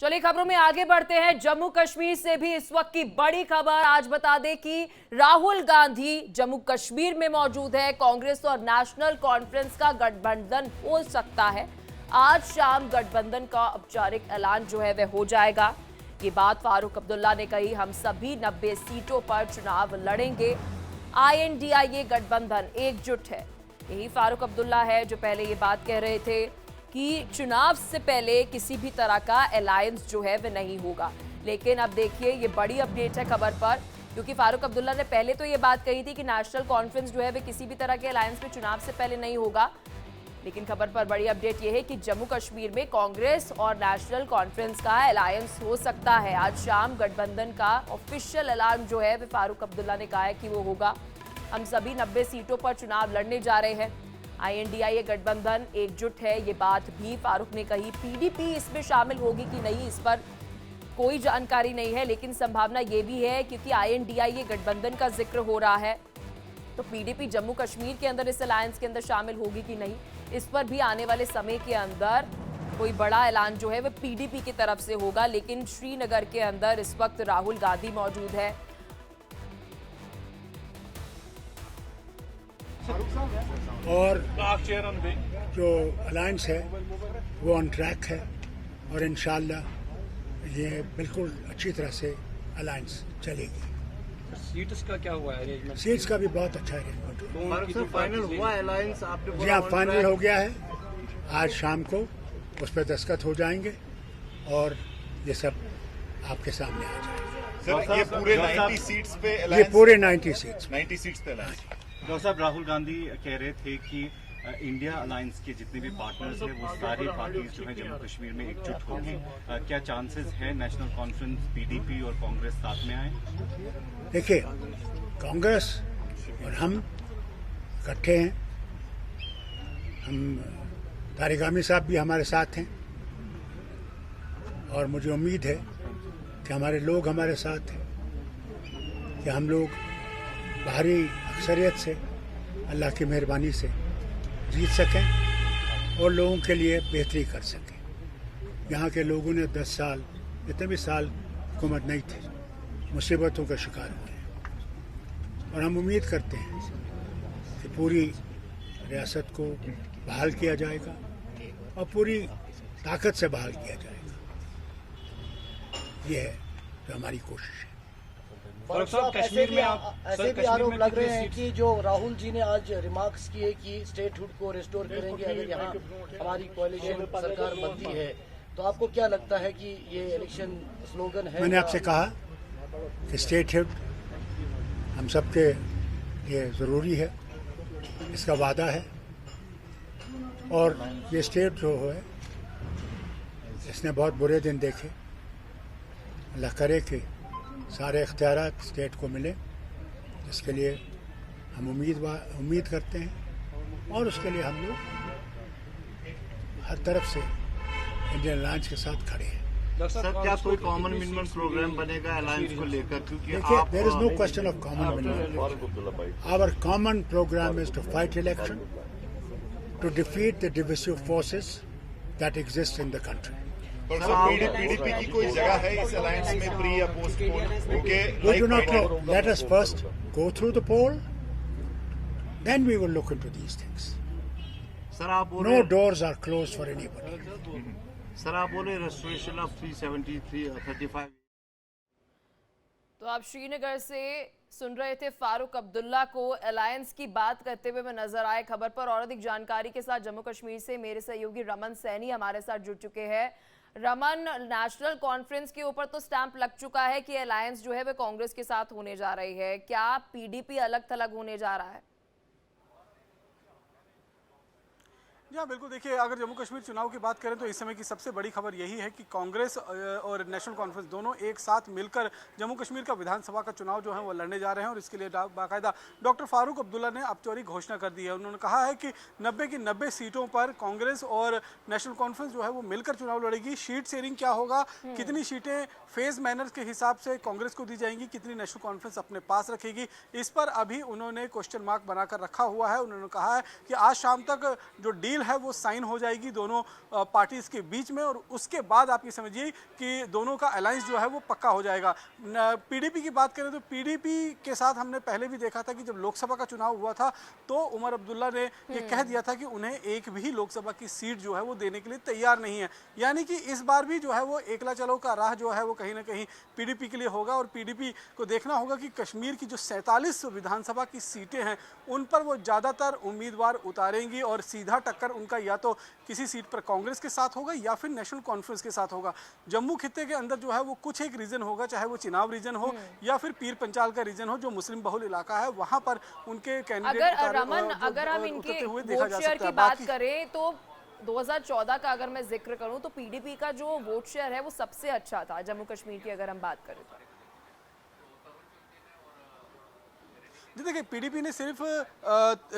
चलिए खबरों में आगे बढ़ते हैं। जम्मू कश्मीर से भी इस वक्त की बड़ी खबर आज बता दें कि राहुल गांधी जम्मू कश्मीर में मौजूद है। कांग्रेस और नेशनल कॉन्फ्रेंस का गठबंधन हो सकता है। आज शाम गठबंधन का औपचारिक ऐलान जो है वह हो जाएगा। ये बात फारूक अब्दुल्ला ने कही। हम सभी 90 सीटों पर चुनाव लड़ेंगे। INDIA गठबंधन एकजुट है। यही फारूक अब्दुल्ला है जो पहले ये बात कह रहे थे कि चुनाव से पहले किसी भी तरह का अलायंस जो है वह नहीं होगा। लेकिन अब देखिए ये बड़ी अपडेट है खबर पर, क्योंकि फारूक अब्दुल्ला ने पहले तो ये बात कही थी कि नेशनल कॉन्फ्रेंस जो है वह किसी भी तरह के अलायंस में चुनाव से पहले नहीं होगा। लेकिन खबर पर बड़ी अपडेट यह है कि जम्मू कश्मीर में कांग्रेस और नेशनल कॉन्फ्रेंस का अलायंस हो सकता है। आज शाम गठबंधन का ऑफिशियल ऐलान जो है वह फारूक अब्दुल्ला ने कहा है कि वो होगा। हम सभी 90 सीटों पर चुनाव लड़ने जा रहे हैं। INDIA गठबंधन एकजुट है, ये बात भी फारूक ने कही। PDP इसमें शामिल होगी कि नहीं, इस पर कोई जानकारी नहीं है, लेकिन संभावना ये भी है क्योंकि INDIA गठबंधन का जिक्र हो रहा है, तो PDP जम्मू कश्मीर के अंदर इस अलायंस के अंदर शामिल होगी कि नहीं, इस पर भी आने वाले समय के अंदर कोई बड़ा ऐलान जो है वह PDP की तरफ से होगा। लेकिन श्रीनगर के अंदर इस वक्त राहुल गांधी मौजूद है। और जो अलायंस है वो ऑन ट्रैक है और इंशाल्लाह ये बिल्कुल अच्छी तरह से अलायंस चलेगी। सीट्स का क्या हुआ है? सीट्स का भी बहुत अच्छा अरेंजमेंट फाइनल हुआ अलायंस आपने? जी हाँ, फाइनल हो गया है। आज शाम को उस पर दस्तखत हो जाएंगे और ये सब आपके सामने आ जाएगा। सर, ये पूरे 90 सीट्स पे ये पूरे 90 सीट्स पे अलायंस। डॉक्टर साहब, राहुल गांधी कह रहे थे कि इंडिया अलायंस के जितने भी पार्टनर्स हैं वो सारी पार्टीज जो हैं जम्मू कश्मीर में एकजुट होंगी। क्या चांसेस है नेशनल कॉन्फ्रेंस, PDP और कांग्रेस साथ में आए? देखिए, कांग्रेस और हम इकट्ठे हैं। हम तारिक आमिर साहब भी हमारे साथ हैं और मुझे उम्मीद है कि हमारे लोग हमारे साथ हैं, कि हम लोग भारी अक्सरियत से अल्लाह की मेहरबानी से जीत सकें और लोगों के लिए बेहतरी कर सकें। यहाँ के लोगों ने 10 साल, इतने भी साल हुकूमत नहीं थी, मुसीबतों का शिकार हुए और हम उम्मीद करते हैं कि पूरी रियासत को बहाल किया जाएगा और पूरी ताकत से बहाल किया जाएगा। ये है जो हमारी कोशिश है। कश्मीर में ऐसे भी आरोप लग रहे हैं कि जो राहुल जी ने आज रिमार्क्स किए कि स्टेटहुड को रिस्टोर करेंगे अगर यहाँ हमारी कोalition सरकार बनती है, तो आपको क्या लगता है कि ये इलेक्शन स्लोगन है? मैंने आपसे कहा कि स्टेटहुड हम सबके लिए ज़रूरी है, इसका वादा है और ये स्टेट जो है इसने बहुत बुरे दिन देखे। अल्लाह करे कि सारे इख्तियारात स्टेट को मिले, जिसके लिए हम उम्मीद करते हैं और उसके लिए हम लोग हर तरफ से इंडियन अलायंस के साथ खड़े हैं। सर, क्या कोई कॉमन मिनिमम प्रोग्राम बनेगा अलायंस को लेकर? क्योंकि देखिए, there is no question of common minimum. Our common programme is to fight election, to defeat the divisive forces that exist in the country. PDP की कोई जगह है इस अलायंस में, प्री या postpone? We do not know. Let us first go through the poll, then we will look into these things. Sir, आप No doors are closed for anybody. Sir, आप बोले रेस्टोरेशन ऑफ 373-35। तो आप श्रीनगर से सुन रहे थे फारूक अब्दुल्ला को अलायंस की बात करते हुए मैं नजर आए खबर पर। और अधिक जानकारी के साथ जम्मू कश्मीर से मेरे सहयोगी रमन सैनी हमारे साथ जुड़ चुके हैं। रमन, नेशनल कॉन्फ्रेंस के ऊपर तो स्टैंप लग चुका है कि अलायंस जो है वह कांग्रेस के साथ होने जा रही है, क्या PDP अलग थलग होने जा रहा है? जी हाँ, बिल्कुल। देखिए, अगर जम्मू कश्मीर चुनाव की बात करें तो इस समय की सबसे बड़ी खबर यही है कि कांग्रेस और नेशनल कॉन्फ्रेंस दोनों एक साथ मिलकर जम्मू कश्मीर का विधानसभा का चुनाव जो है वो लड़ने जा रहे हैं और इसके लिए बाकायदा डॉक्टर फारूक अब्दुल्ला ने औपचारिक घोषणा कर दी है। उन्होंने कहा है कि 90 की 90 सीटों पर कांग्रेस और नेशनल कॉन्फ्रेंस जो है वो मिलकर चुनाव लड़ेगी। सीट शेयरिंग क्या होगा, कितनी सीटें फेज मैनर्स के हिसाब से कांग्रेस को दी जाएंगी, कितनी नेशनल कॉन्फ्रेंस अपने पास रखेगी, इस पर अभी उन्होंने क्वेश्चन मार्क बनाकर रखा हुआ है। उन्होंने कहा है कि आज शाम तक जो डील डील है वो साइन हो जाएगी दोनों पार्टीज के बीच में, और उसके बाद आप ये समझिए कि दोनों का अलायंस जो है वो पक्का हो जाएगा। पीडीपी की बात करें तो पीडीपी के साथ हमने पहले भी देखा था कि जब लोकसभा का चुनाव हुआ था तो उमर अब्दुल्ला ने ये कह दिया था कि उन्हें एक भी लोकसभा की सीट जो है वो देने के लिए तैयार नहीं है। यानी कि इस बार भी जो है वो एकला चलो का राह जो है वो कहीं ना कहीं पीडीपी के लिए होगा, और पीडीपी को देखना होगा कि कश्मीर की जो 47 विधानसभा की सीटें हैं उन पर वो ज़्यादातर उम्मीदवार उतारेंगी, और सीधा टक्कर उनका या तो किसी सीट पर कांग्रेस के साथ होगा या फिर नेशनल कॉन्फ्रेंस के साथ होगा। जम्मू खित्ते के अंदर जो है वो कुछ एक रीजन होगा, चाहे वो चिनाब रीजन हो या फिर पीर पंचाल का रीजन हो जो मुस्लिम बहुल इलाका है, वहां पर उनके कैंडिडेट अगर हम इनके वोट शेयर की बात करें तो 2014 का अगर मैं जिक्र करूं तो पीडीपी का जो वोट शेयर है वो सबसे अच्छा था जम्मू कश्मीर की अगर हम बात करें तो। जी देखिए, पीडीपी ने सिर्फ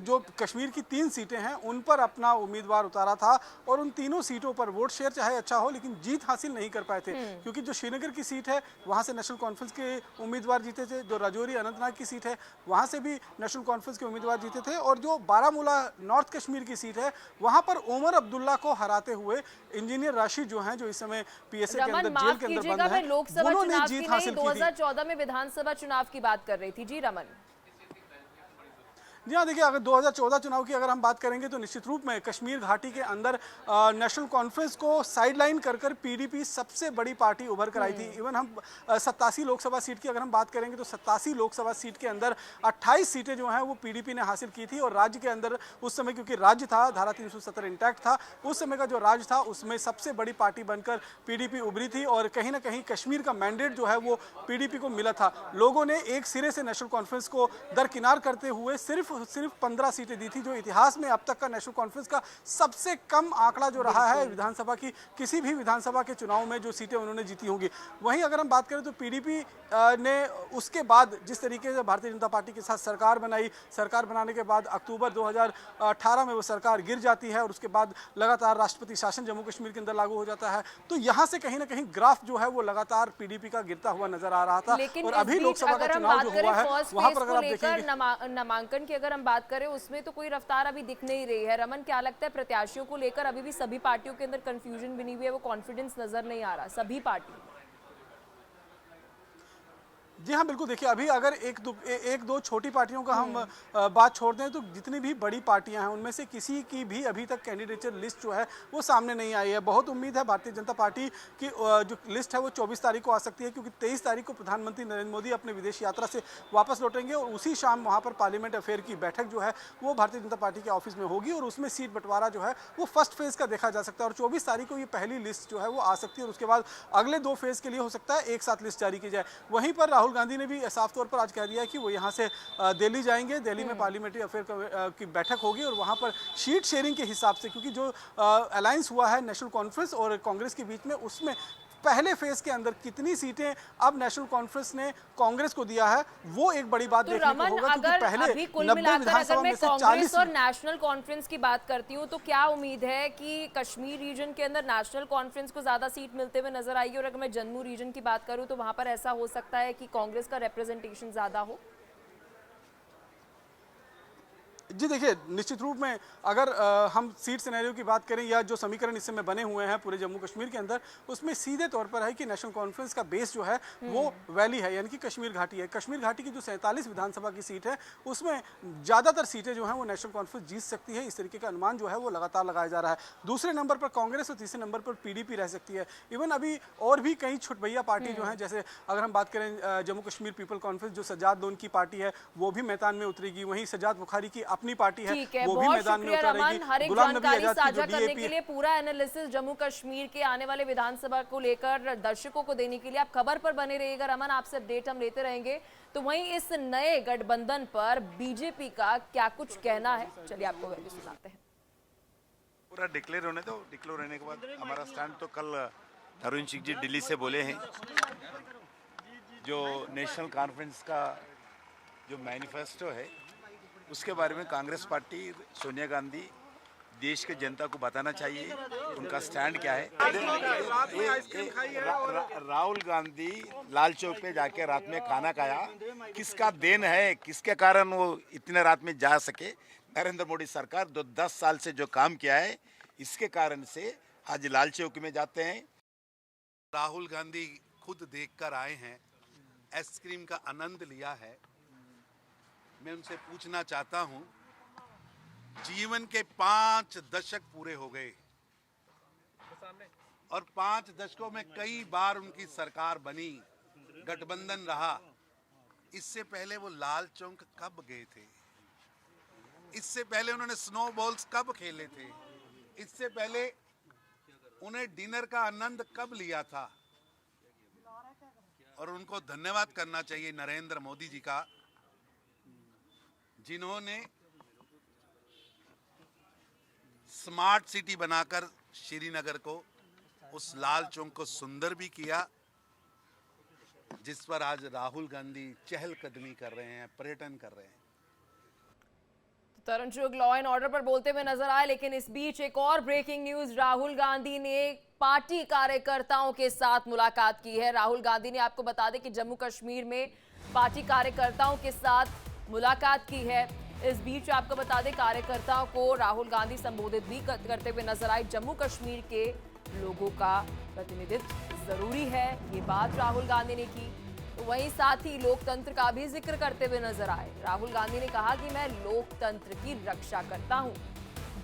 जो कश्मीर की 3 सीटें हैं उन पर अपना उम्मीदवार उतारा था, और उन तीनों सीटों पर वोट शेयर चाहे अच्छा हो लेकिन जीत हासिल नहीं कर पाए थे, क्योंकि जो श्रीनगर की सीट है वहां से नेशनल कॉन्फ्रेंस के उम्मीदवार जीते थे, जो राजौरी अनंतनाग की सीट है वहां से भी नेशनल कॉन्फ्रेंस के उम्मीदवार जीते थे, और जो बारामूला नॉर्थ कश्मीर की सीट है वहां पर उमर अब्दुल्ला को हराते हुए इंजीनियर राशिद जो हैं, जो इस समय पीएसए के अंदर जेल के अंदर बंद है, उन्होंने जीत हासिल की थी। 2014 में विधानसभा चुनाव की बात कर रही थी जी रमन। जी हाँ, देखिए, अगर 2014 चुनाव की अगर हम बात करेंगे तो निश्चित रूप में कश्मीर घाटी के अंदर नेशनल कॉन्फ्रेंस को साइडलाइन कर कर पीडीपी सबसे बड़ी पार्टी उभर कर आई थी। इवन हम 87 लोकसभा सीट की अगर हम बात करेंगे तो 87 लोकसभा सीट के अंदर 28 सीटें जो हैं वो पीडीपी ने हासिल की थी, और राज्य के अंदर उस समय क्योंकि राज्य था, धारा 370 इंटैक्ट था, उस समय का जो राज्य था उसमें सबसे बड़ी पार्टी बनकर पीडीपी उभरी थी, और कहीं ना कहीं कश्मीर का मैंडेट जो है वो पीडीपी को मिला था। लोगों ने एक सिरे से नेशनल कॉन्फ्रेंस को दरकिनार करते हुए सिर्फ 15 सीटें दी थी, जो इतिहास में अब तक का नेशनल कॉन्फ्रेंस का सबसे कम आंकड़ा जो रहा है विधानसभा की, किसी भी विधानसभा के चुनाव में जो सीटें उन्होंने जीती होंगी। वहीं अगर हम बात करें तो पीडीपी ने उसके बाद जिस तरीके से भारतीय जनता पार्टी के साथ सरकार बनाई, सरकार बनाने के बाद अक्टूबर 2018 में वो सरकार गिर जाती है, और उसके बाद लगातार राष्ट्रपति शासन जम्मू कश्मीर के अंदर लागू हो जाता है, तो यहाँ से कहीं ना कहीं ग्राफ जो है वो लगातार पीडीपी का गिरता हुआ नजर आ रहा था। और अभी लोकसभा का चुनाव जो हुआ है वहां पर अगर आप देखेंगे नामांकन की अगर हम बात करें उसमें तो कोई रफ्तार अभी दिख नहीं रही है। रमन, क्या लगता है प्रत्याशियों को लेकर अभी भी सभी पार्टियों के अंदर कंफ्यूजन बनी हुई है, वो कॉन्फिडेंस नजर नहीं आ रहा सभी पार्टी? जी हाँ, बिल्कुल। देखिए, अभी अगर एक दो छोटी पार्टियों का हम बात छोड़ दें तो जितनी भी बड़ी पार्टियां हैं उनमें से किसी की भी अभी तक कैंडिडेचर लिस्ट जो है वो सामने नहीं आई है। बहुत उम्मीद है भारतीय जनता पार्टी की जो लिस्ट है वो 24 तारीख को आ सकती है, क्योंकि 23 तारीख को प्रधानमंत्री नरेंद्र मोदी अपने विदेश यात्रा से वापस लौटेंगे, और उसी शाम वहाँ पर पार्लियामेंट अफेयर की बैठक जो है वो भारतीय जनता पार्टी के ऑफिस में होगी, और उसमें सीट बंटवारा जो है वो फर्स्ट फेज का देखा जा सकता है, और 24 तारीख को ये पहली लिस्ट जो है वो आ सकती है, और उसके बाद अगले 2 फेज के लिए हो सकता है एक साथ लिस्ट जारी की जाए। वहीं पर राहुल गांधी ने भी साफ तौर पर आज कह दिया है कि वो यहाँ से दिल्ली जाएंगे, दिल्ली में पार्लियामेंट्री अफेयर की बैठक होगी, और वहाँ पर शीट शेयरिंग के हिसाब से, क्योंकि जो अलायंस हुआ है नेशनल कॉन्फ्रेंस और कांग्रेस के बीच में, उसमें पहले फेज के अंदर कितनी सीटें अब नेशनल कॉन्फ्रेंस ने कांग्रेस को दिया है वो एक बड़ी बात देखने को होगा, क्योंकि पहले 90 विधानसभा में से 40 और नेशनल कॉन्फ्रेंस की बात करती हूँ तो क्या उम्मीद है कि कश्मीर रीजन के अंदर नेशनल कॉन्फ्रेंस को ज्यादा सीट मिलते हुए नजर आएगी, और अगर मैं जम्मू रीजन की बात करूँ तो वहां पर ऐसा हो सकता है कि कांग्रेस का रिप्रेजेंटेशन ज्यादा हो? जी देखिए, निश्चित रूप में अगर हम सीट सिनेरियो की बात करें या जो समीकरण इस समय बने हुए हैं पूरे जम्मू कश्मीर के अंदर, उसमें सीधे तौर पर है कि नेशनल कॉन्फ्रेंस का बेस जो है वो वैली है, यानी कि कश्मीर घाटी है। कश्मीर घाटी की जो 47 विधानसभा की सीट है उसमें ज़्यादातर सीटें जो हैं वो नेशनल कॉन्फ्रेंस जीत सकती है, इस तरीके का अनुमान जो है वो लगातार लगाया जा रहा है। दूसरे नंबर पर कांग्रेस और तीसरे नंबर पर पीडीपी रह सकती है। इवन अभी और भी कई छुटभैया पार्टी जो हैं, जैसे अगर हम बात करें जम्मू कश्मीर पीपल कॉन्फ्रेंस जो सज्जाद लोन की पार्टी है वो भी मैदान में उतरेगी, वहीं सज्जाद बुखारी की अपनी पार्टी है वो भी मैदान में उतरेगी। हर एक जानकारी साझा करने के लिए, पूरा एनालिसिस जम्मू कश्मीर के आने वाले विधानसभा को लेकर दर्शकों को देने के लिए आप खबर पर बने रहिएगा। रमन, आपसे अपडेट हम लेते रहेंगे। तो वहीं इस नए गठबंधन पर बीजेपी का क्या कुछ कहना है, चलिए आपको वैल्यू सुनाते हैं। पूरा डिक्लेयर होने दो, डिक्लेयर होने के बाद हमारा स्टैंड तो कल तरुण सिंह जी दिल्ली से बोले हैं, जो नेशनल कॉन्फ्रेंस का जो मैनिफेस्टो है उसके बारे में कांग्रेस पार्टी सोनिया गांधी देश के जनता को बताना चाहिए उनका स्टैंड क्या है। राहुल गांधी लाल चौक पे जाके रात में खाना खाया, किसका देन है, किसके कारण वो इतने रात में जा सके, नरेंद्र मोदी सरकार 10 साल से जो काम किया है, इसके कारण से आज लाल चौक में जाते हैं। राहुल गांधी खुद देखकर आए हैं, आइसक्रीम का आनंद लिया है। मैं उनसे पूछना चाहता हूं, जीवन के 5 दशक पूरे हो गए और 5 दशकों में कई बार उनकी सरकार बनी, गठबंधन रहा। इससे पहले वो लाल चौक कब गए थे? इससे पहले उन्होंने स्नोबॉल्स कब खेले थे? इससे पहले उन्हें डिनर का आनंद कब लिया था? और उनको धन्यवाद करना चाहिए नरेंद्र मोदी जी का, जिन्होंने स्मार्ट सिटी बनाकर श्रीनगर को, उस लाल चौक को सुंदर भी किया, जिस पर आज राहुल गांधी चहलकदमी कर रहे हैं, पर्यटन कर रहे हैं। तरुण चुग लॉ एंड ऑर्डर पर बोलते हुए नजर आए, लेकिन इस बीच एक और ब्रेकिंग न्यूज। राहुल गांधी ने पार्टी कार्यकर्ताओं के साथ मुलाकात की है। राहुल गांधी ने, आपको बता दें कि जम्मू कश्मीर में पार्टी कार्यकर्ताओं के साथ मुलाकात की है। इस बीच आपको बता दें, कार्यकर्ताओं को राहुल गांधी संबोधित भी करते हुए नजर आए। जम्मू कश्मीर के लोगों का प्रतिनिधित्व जरूरी है, ये बात राहुल गांधी ने की। तो वहीं साथ ही लोकतंत्र का भी जिक्र करते हुए नजर आए। राहुल गांधी ने कहा कि मैं लोकतंत्र की रक्षा करता हूं,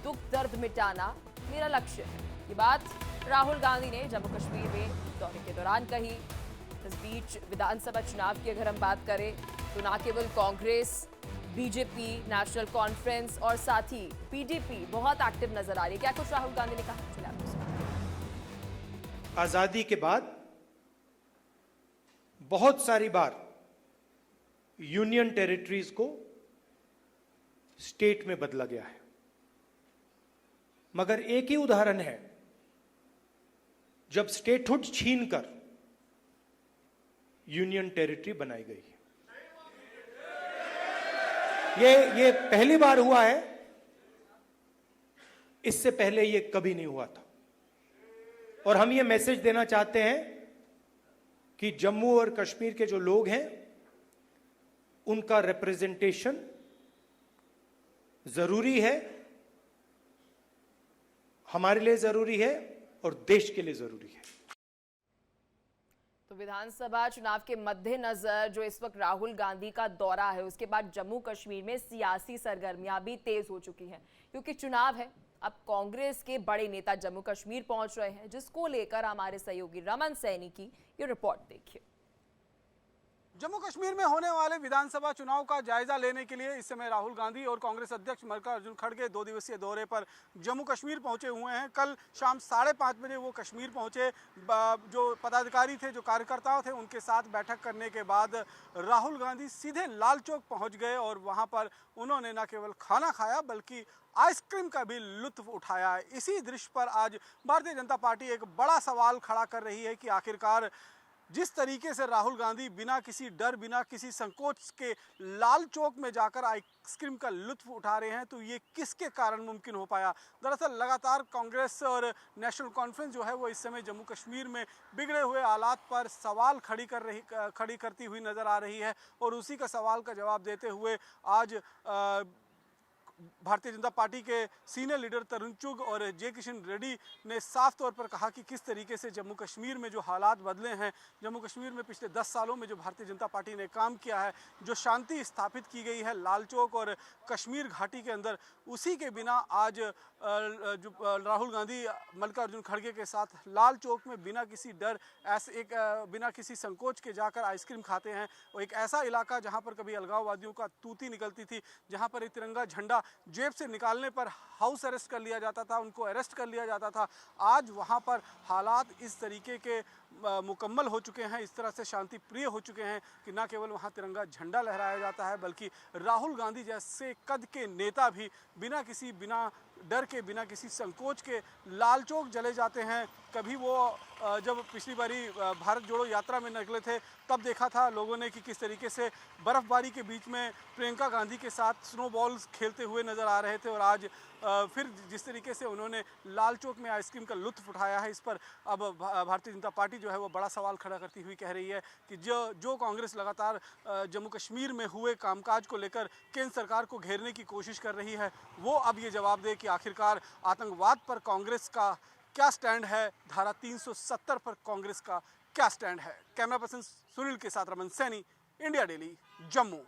दुख दर्द मिटाना मेरा लक्ष्य है। ये बात राहुल गांधी ने जम्मू कश्मीर में दौरे के दौरान कही। इस बीच विधानसभा चुनाव की अगर हम बात करें तो न केवल कांग्रेस, बीजेपी, नेशनल कॉन्फ्रेंस और साथ ही पीडीपी बहुत एक्टिव नजर आ रही है। क्या कुछ राहुल गांधी ने कहा, चलिए आपको सुनाते हैं। आजादी के बाद बहुत सारी बार यूनियन टेरिटरीज को स्टेट में बदला गया है, मगर एक ही उदाहरण है जब स्टेटहुड छीनकर यूनियन टेरिटरी बनाई गई है। ये पहली बार हुआ है, इससे पहले ये कभी नहीं हुआ था। और हम ये मैसेज देना चाहते हैं कि जम्मू और कश्मीर के जो लोग हैं, उनका रिप्रेजेंटेशन जरूरी है, हमारे लिए जरूरी है और देश के लिए जरूरी है। तो विधानसभा चुनाव के मद्देनजर जो इस वक्त राहुल गांधी का दौरा है, उसके बाद जम्मू कश्मीर में सियासी सरगर्मियां भी तेज हो चुकी हैं, क्योंकि चुनाव है। अब कांग्रेस के बड़े नेता जम्मू कश्मीर पहुंच रहे हैं, जिसको लेकर हमारे सहयोगी रमन सैनी की ये रिपोर्ट देखिए। जम्मू कश्मीर में होने वाले विधानसभा चुनाव का जायजा लेने के लिए इस समय राहुल गांधी और कांग्रेस अध्यक्ष मल्लिकार्जुन खड़गे 2 दिवसीय दौरे पर जम्मू कश्मीर पहुंचे हुए हैं। कल शाम 5:30 बजे वो कश्मीर पहुंचे। जो पदाधिकारी थे, जो कार्यकर्ताओं थे, उनके साथ बैठक करने के बाद राहुल गांधी सीधे लाल चौक पहुंच गए और वहां पर उन्होंने न केवल खाना खाया बल्कि आइसक्रीम का भी लुत्फ उठाया। इसी दृश्य पर आज भारतीय जनता पार्टी एक बड़ा सवाल खड़ा कर रही है कि आखिरकार जिस तरीके से राहुल गांधी बिना किसी डर, बिना किसी संकोच के लाल चौक में जाकर आइसक्रीम का लुत्फ उठा रहे हैं, तो ये किसके कारण मुमकिन हो पाया। दरअसल लगातार कांग्रेस और नेशनल कॉन्फ्रेंस जो है वो इस समय जम्मू कश्मीर में बिगड़े हुए हालात पर सवाल खड़ी करती हुई नज़र आ रही है। और उसी का सवाल का जवाब देते हुए आज भारतीय जनता पार्टी के सीनियर लीडर तरुण चुग और जे किशन रेड्डी ने साफ तौर पर कहा कि किस तरीके से जम्मू कश्मीर में जो हालात बदले हैं, जम्मू कश्मीर में पिछले 10 सालों में जो भारतीय जनता पार्टी ने काम किया है, जो शांति स्थापित की गई है लाल चौक और कश्मीर घाटी के अंदर, उसी के बिना आज जो राहुल गांधी मल्लिकार्जुन खड़गे के साथ लाल चौक में बिना किसी डर, बिना किसी संकोच के जाकर आइसक्रीम खाते हैं। और एक ऐसा इलाका जहां पर कभी अलगाववादियों का तूती निकलती थी, जहां पर एक तिरंगा झंडा जेब से निकालने पर हाउस अरेस्ट कर लिया जाता था, उनको अरेस्ट कर लिया जाता था, आज वहां पर हालात इस तरीके के मुकम्मल हो चुके हैं, इस तरह से शांति प्रिय हो चुके हैं कि न केवल वहां तिरंगा झंडा लहराया जाता है बल्कि राहुल गांधी जैसे कद के नेता भी बिना डर के, बिना किसी संकोच के लाल चौक चले जाते हैं कभी वो जब पिछली बारी भारत जोड़ो यात्रा में निकले थे तब देखा था लोगों ने कि किस तरीके से बर्फबारी के बीच में प्रियंका गांधी के साथ स्नोबॉल्स खेलते हुए नजर आ रहे थे। और आज फिर जिस तरीके से उन्होंने लाल चौक में आइसक्रीम का लुत्फ उठाया है, इस पर अब भारतीय जनता पार्टी जो है वो बड़ा सवाल खड़ा करती हुई कह रही है कि जो कांग्रेस लगातार जम्मू कश्मीर में हुए कामकाज को लेकर केंद्र सरकार को घेरने की कोशिश कर रही है, वो अब ये जवाब दे कि आखिरकार आतंकवाद पर कांग्रेस का क्या स्टैंड है, धारा 370 पर कांग्रेस का क्या स्टैंड है। कैमरा पर्सन सुनील के साथ रमन सैनी, इंडिया डेली, जम्मू।